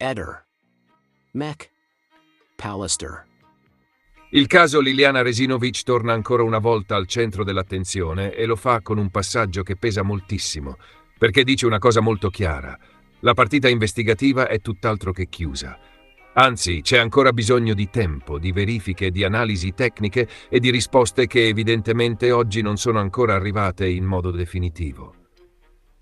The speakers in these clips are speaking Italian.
Eder. Mech. Pallister. Il caso Liliana Resinovic torna ancora una volta al centro dell'attenzione e lo fa con un passaggio che pesa moltissimo, perché dice una cosa molto chiara. La partita investigativa è tutt'altro che chiusa. Anzi, c'è ancora bisogno di tempo, di verifiche, di analisi tecniche e di risposte che evidentemente oggi non sono ancora arrivate in modo definitivo.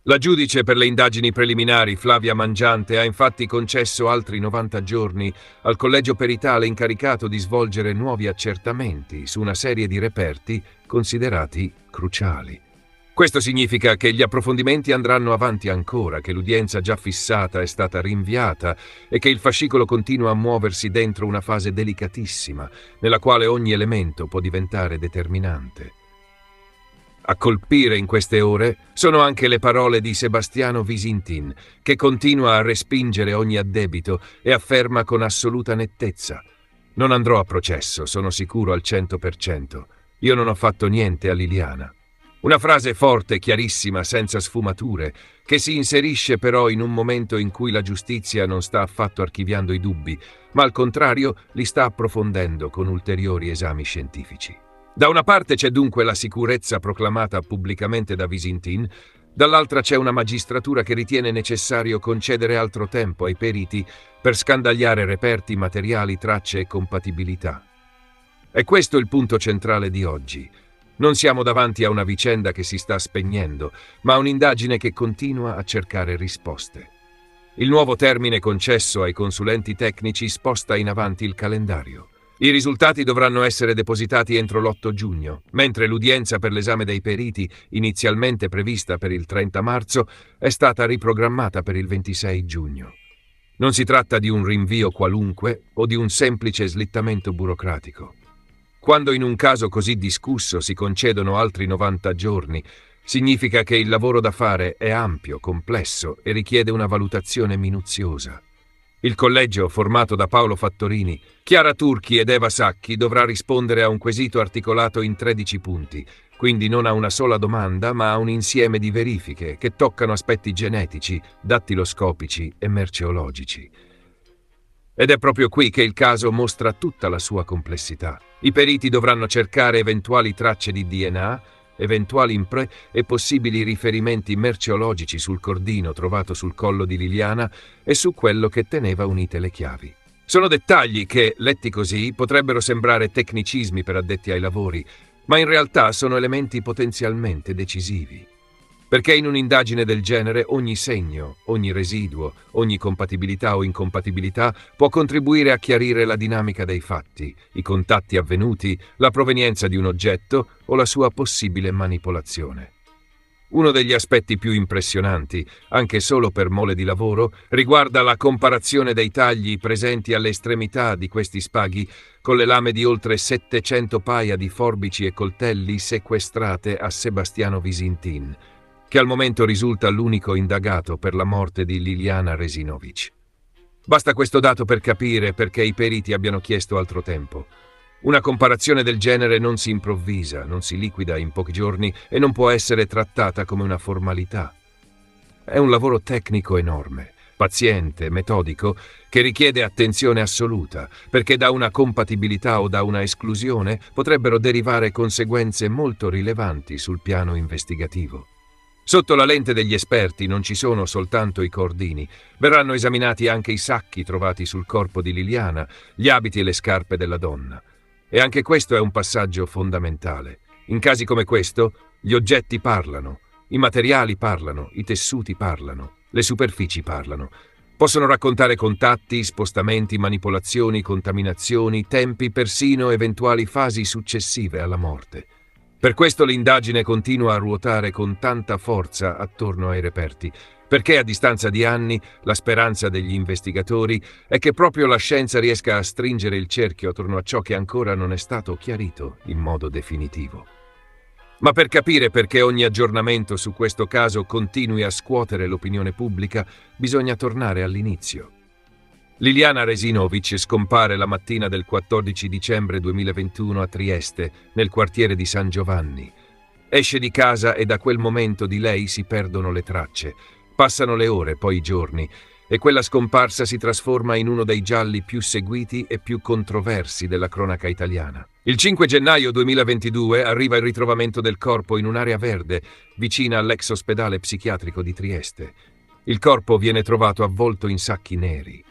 La giudice per le indagini preliminari, Flavia Mangiante, ha infatti concesso altri 90 giorni al collegio peritale incaricato di svolgere nuovi accertamenti su una serie di reperti considerati cruciali. Questo significa che gli approfondimenti andranno avanti ancora, che l'udienza già fissata è stata rinviata e che il fascicolo continua a muoversi dentro una fase delicatissima, nella quale ogni elemento può diventare determinante. A colpire in queste ore sono anche le parole di Sebastiano Visintin, che continua a respingere ogni addebito e afferma con assoluta nettezza: «Non andrò a processo, sono sicuro al 100%. Io non ho fatto niente a Liliana». Una frase forte, chiarissima, senza sfumature, che si inserisce però in un momento in cui la giustizia non sta affatto archiviando i dubbi, ma al contrario li sta approfondendo con ulteriori esami scientifici. Da una parte c'è dunque la sicurezza proclamata pubblicamente da Visintin, dall'altra c'è una magistratura che ritiene necessario concedere altro tempo ai periti per scandagliare reperti, materiali, tracce e compatibilità. È questo il punto centrale di oggi. Non siamo davanti a una vicenda che si sta spegnendo, ma a un'indagine che continua a cercare risposte. Il nuovo termine concesso ai consulenti tecnici sposta in avanti il calendario. I risultati dovranno essere depositati entro l'8 giugno, mentre l'udienza per l'esame dei periti, inizialmente prevista per il 30 marzo, è stata riprogrammata per il 26 giugno. Non si tratta di un rinvio qualunque o di un semplice slittamento burocratico. Quando in un caso così discusso si concedono altri 90 giorni, significa che il lavoro da fare è ampio, complesso e richiede una valutazione minuziosa. Il collegio, formato da Paolo Fattorini, Chiara Turchi ed Eva Sacchi, dovrà rispondere a un quesito articolato in 13 punti, quindi non a una sola domanda, ma a un insieme di verifiche che toccano aspetti genetici, dattiloscopici e merceologici. Ed è proprio qui che il caso mostra tutta la sua complessità. I periti dovranno cercare eventuali tracce di DNA, eventuali impre e possibili riferimenti merceologici sul cordino trovato sul collo di Liliana e su quello che teneva unite le chiavi. Sono dettagli che, letti così, potrebbero sembrare tecnicismi per addetti ai lavori, ma in realtà sono elementi potenzialmente decisivi. Perché in un'indagine del genere ogni segno, ogni residuo, ogni compatibilità o incompatibilità può contribuire a chiarire la dinamica dei fatti, i contatti avvenuti, la provenienza di un oggetto o la sua possibile manipolazione. Uno degli aspetti più impressionanti, anche solo per mole di lavoro, riguarda la comparazione dei tagli presenti alle estremità di questi spaghi con le lame di oltre 700 paia di forbici e coltelli sequestrate a Sebastiano Visintin, che al momento risulta l'unico indagato per la morte di Liliana Resinovic. Basta questo dato per capire perché i periti abbiano chiesto altro tempo. Una comparazione del genere non si improvvisa, non si liquida in pochi giorni e non può essere trattata come una formalità. È un lavoro tecnico enorme, paziente, metodico, che richiede attenzione assoluta, perché da una compatibilità o da una esclusione potrebbero derivare conseguenze molto rilevanti sul piano investigativo. Sotto la lente degli esperti non ci sono soltanto i cordini, verranno esaminati anche i sacchi trovati sul corpo di Liliana, gli abiti e le scarpe della donna. E anche questo è un passaggio fondamentale. In casi come questo, gli oggetti parlano, i materiali parlano, i tessuti parlano, le superfici parlano. Possono raccontare contatti, spostamenti, manipolazioni, contaminazioni, tempi, persino eventuali fasi successive alla morte. Per questo l'indagine continua a ruotare con tanta forza attorno ai reperti, perché a distanza di anni la speranza degli investigatori è che proprio la scienza riesca a stringere il cerchio attorno a ciò che ancora non è stato chiarito in modo definitivo. Ma per capire perché ogni aggiornamento su questo caso continui a scuotere l'opinione pubblica, bisogna tornare all'inizio. Liliana Resinovic scompare la mattina del 14 dicembre 2021 a Trieste, nel quartiere di San Giovanni. Esce di casa e da quel momento di lei si perdono le tracce. Passano le ore, poi i giorni, e quella scomparsa si trasforma in uno dei gialli più seguiti e più controversi della cronaca italiana. Il 5 gennaio 2022 arriva il ritrovamento del corpo in un'area verde vicina all'ex ospedale psichiatrico di Trieste. Il corpo viene trovato avvolto in sacchi neri.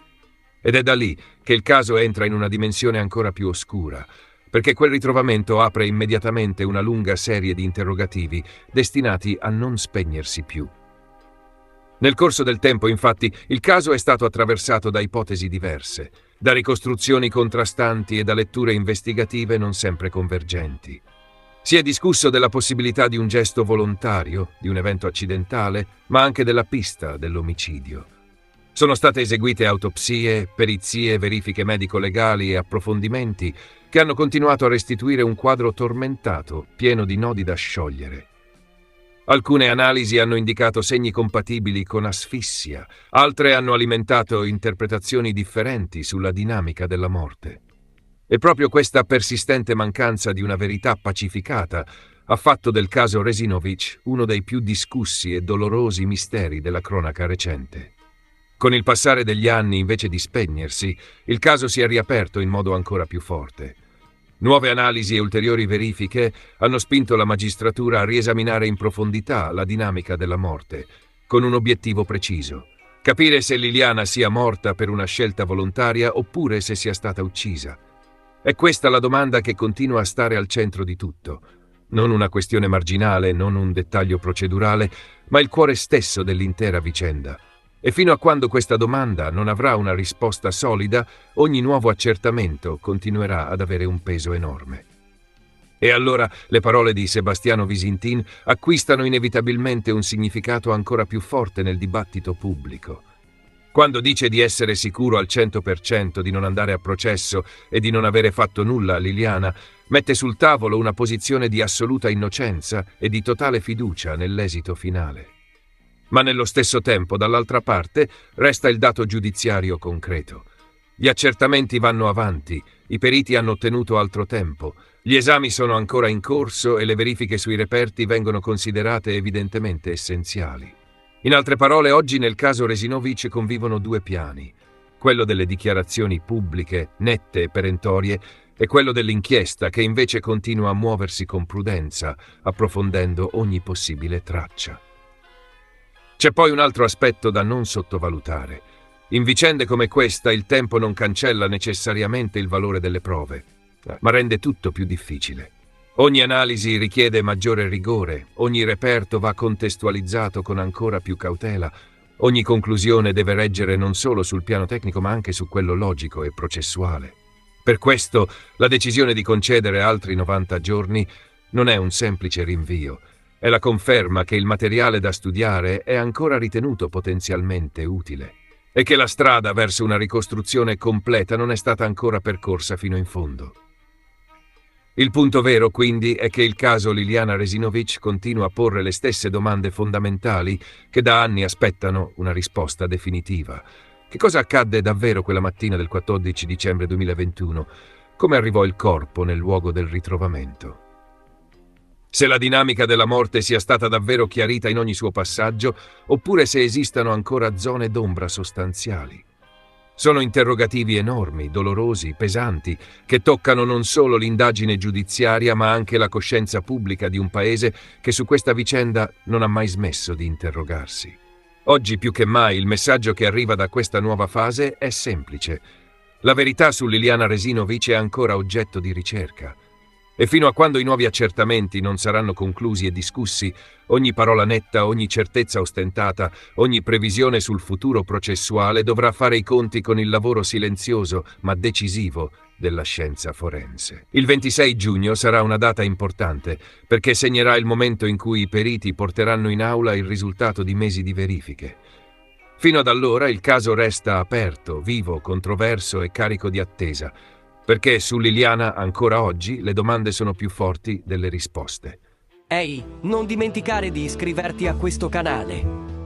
Ed è da lì che il caso entra in una dimensione ancora più oscura, perché quel ritrovamento apre immediatamente una lunga serie di interrogativi destinati a non spegnersi più. Nel corso del tempo, infatti, il caso è stato attraversato da ipotesi diverse, da ricostruzioni contrastanti e da letture investigative non sempre convergenti. Si è discusso della possibilità di un gesto volontario, di un evento accidentale, ma anche della pista dell'omicidio. Sono state eseguite autopsie, perizie, verifiche medico-legali e approfondimenti che hanno continuato a restituire un quadro tormentato, pieno di nodi da sciogliere. Alcune analisi hanno indicato segni compatibili con asfissia, altre hanno alimentato interpretazioni differenti sulla dinamica della morte. E proprio questa persistente mancanza di una verità pacificata ha fatto del caso Resinovic uno dei più discussi e dolorosi misteri della cronaca recente. Con il passare degli anni, invece di spegnersi, il caso si è riaperto in modo ancora più forte. Nuove analisi e ulteriori verifiche hanno spinto la magistratura a riesaminare in profondità la dinamica della morte, con un obiettivo preciso: capire se Liliana sia morta per una scelta volontaria oppure se sia stata uccisa. È questa la domanda che continua a stare al centro di tutto. Non una questione marginale, non un dettaglio procedurale, ma il cuore stesso dell'intera vicenda. E fino a quando questa domanda non avrà una risposta solida, ogni nuovo accertamento continuerà ad avere un peso enorme. E allora le parole di Sebastiano Visintin acquistano inevitabilmente un significato ancora più forte nel dibattito pubblico. Quando dice di essere sicuro al 100% di non andare a processo e di non avere fatto nulla a Liliana, mette sul tavolo una posizione di assoluta innocenza e di totale fiducia nell'esito finale. Ma nello stesso tempo, dall'altra parte, resta il dato giudiziario concreto. Gli accertamenti vanno avanti, i periti hanno ottenuto altro tempo, gli esami sono ancora in corso e le verifiche sui reperti vengono considerate evidentemente essenziali. In altre parole, oggi nel caso Resinovic convivono due piani: quello delle dichiarazioni pubbliche, nette e perentorie, e quello dell'inchiesta che invece continua a muoversi con prudenza, approfondendo ogni possibile traccia. C'è poi un altro aspetto da non sottovalutare. In vicende come questa il tempo non cancella necessariamente il valore delle prove, ma rende tutto più difficile. Ogni analisi richiede maggiore rigore, ogni reperto va contestualizzato con ancora più cautela, ogni conclusione deve reggere non solo sul piano tecnico ma anche su quello logico e processuale. Per questo la decisione di concedere altri 90 giorni non è un semplice rinvio. È la conferma che il materiale da studiare è ancora ritenuto potenzialmente utile e che la strada verso una ricostruzione completa non è stata ancora percorsa fino in fondo. Il punto vero, quindi, è che il caso Liliana Resinovic continua a porre le stesse domande fondamentali che da anni aspettano una risposta definitiva. Che cosa accadde davvero quella mattina del 14 dicembre 2021? Come arrivò il corpo nel luogo del ritrovamento? Se la dinamica della morte sia stata davvero chiarita in ogni suo passaggio, oppure se esistano ancora zone d'ombra sostanziali. Sono interrogativi enormi, dolorosi, pesanti, che toccano non solo l'indagine giudiziaria ma anche la coscienza pubblica di un paese che su questa vicenda non ha mai smesso di interrogarsi. Oggi più che mai il messaggio che arriva da questa nuova fase è semplice. La verità su Liliana Resinovic è ancora oggetto di ricerca. E fino a quando i nuovi accertamenti non saranno conclusi e discussi, ogni parola netta, ogni certezza ostentata, ogni previsione sul futuro processuale dovrà fare i conti con il lavoro silenzioso ma decisivo della scienza forense. Il 26 giugno sarà una data importante perché segnerà il momento in cui i periti porteranno in aula il risultato di mesi di verifiche. Fino ad allora il caso resta aperto, vivo, controverso e carico di attesa, perché su Liliana ancora oggi le domande sono più forti delle risposte. Ehi, non dimenticare di iscriverti a questo canale.